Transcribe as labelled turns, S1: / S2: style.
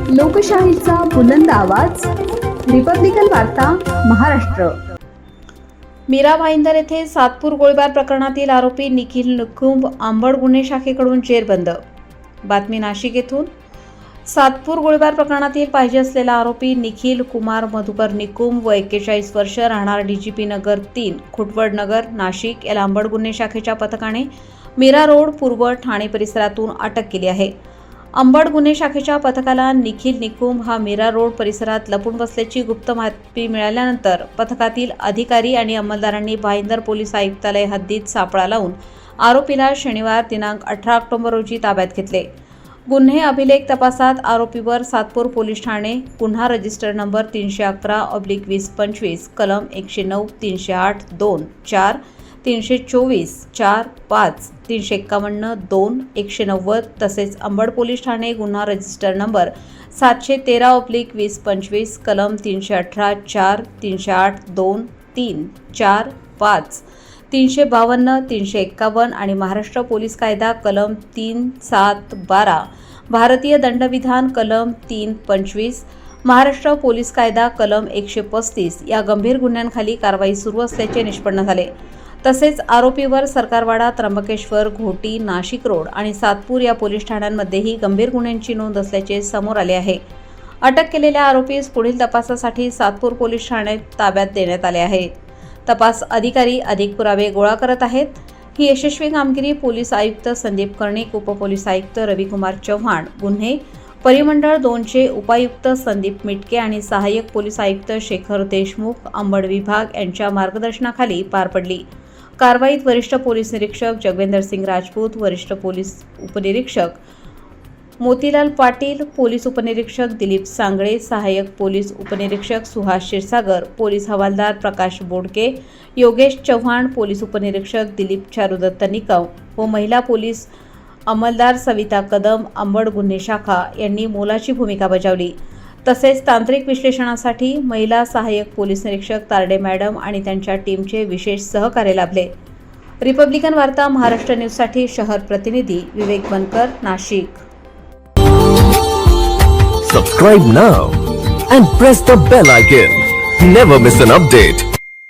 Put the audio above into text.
S1: लोकशाहीचा बुलंद आवाज, रिपब्लिकन वार्ता महाराष्ट्र।
S2: मीरा भाईंदर येथे सातपूर गोळीबार प्रकरणातील आरोपी निखिल निकुंभ अंबड गुन्हे शाखेकडून जेरबंद। बातमी नाशिक येथून। सातपूर गोळीबार प्रकरणातील पाहिजे असलेला आरोपी निखिल कुमार मधुकर निकुंभ व 41 वर्ष, राहणार डीजीपी नगर 3 खुटवड नगर नाशिक याला अंबड गुन्हे शाखेच्या पथकाने मीरा रोड पूर्व ठाणे परिसरातून अटक केली आहे। अंबड गुन्हे शाखेच्या पथकाला निखिल निकुंभ हा मीरा रोड परिसरात लपून बसल्याची गुप्त माहिती मिळाल्यानंतर पथकातील अधिकारी आणि अंमलदारांनी भाईंदर पोलीस आयुक्तालय हद्दीत सापळा लावून आरोपीला शनिवार दिनांक 18 ऑक्टोबर रोजी ताब्यात घेतले। गुन्हे अभिलेख तपासात आरोपीवर सातपूर पोलीस ठाणे गुन्हा रजिस्टर नंबर 311/2025 कलम 109, 308, 2, 4, 324, 4, 5, 351, 2, 190 तसेच अंबड पोलीस ठाणे गुन्हा रजिस्टर नंबर 713/2025 कलम 318, 4, 308, 2, 3, 4, 5, 352, 351 आणि महाराष्ट्र पोलीस कायदा कलम 3(7)(12), भारतीय दंडविधान कलम 3(25), महाराष्ट्र पोलीस कायदा कलम 135 या गंभीर गुन्ह्यांखाली कारवाई सुरू असल्याचे निष्पन्न झाले। तसेच आरोपीवर सरकारवाडा, त्र्यंबकेश्वर, घोटी, नाशिक रोड आणि सातपूर या पोलीस ठाण्यांमध्येही गंभीर गुन्ह्यांची नोंद असल्याचे समोर आले आहे। अटक केलेल्या आरोपीस पुढील तपासासाठी सातपूर पोलीस ठाण्यात ताब्यात देण्यात आले आहे। तपास अधिकारी अधिक पुरावे गोळा करत आहेत। ही यशस्वी कामगिरी पोलीस आयुक्त संदीप कर्णिक, उपपोलीस आयुक्त रविकुमार चव्हाण, गुन्हे परिमंडळ 2चे उपायुक्त संदीप मिटके आणि सहाय्यक पोलीस आयुक्त शेखर देशमुख, अंबड विभाग यांच्या मार्गदर्शनाखाली पार पडली। कारवाईत वरिष्ठ पोलीस निरीक्षक जगवेंद्र सिंग राजपूत, वरिष्ठ पोलीस उपनिरीक्षक मोतीलाल पाटील, पोलीस उपनिरीक्षक दिलीप सांगळे, सहाय्यक पोलीस उपनिरीक्षक सुहास क्षीरसागर, पोलीस हवालदार प्रकाश बोडके, योगेश चव्हाण, पोलीस उपनिरीक्षक दिलीप चारुदत्त निकम व महिला पोलीस अंमलदार सविता कदम, अंबड गुन्हे शाखा यांनी मोलाची भूमिका बजावली। तसेच तांत्रिक विश्लेषणासाठी महिला सहाय्यक पोलीस निरीक्षक तारडे मॅडम आणि त्यांच्या टीमचे विशेष सहकार्य लाभले। रिपब्लिकन वार्ता महाराष्ट्र न्यूजसाठी शहर प्रतिनिधी विवेक बनकर, Nashik.
S3: Subscribe now and press the bell icon. Never miss an update.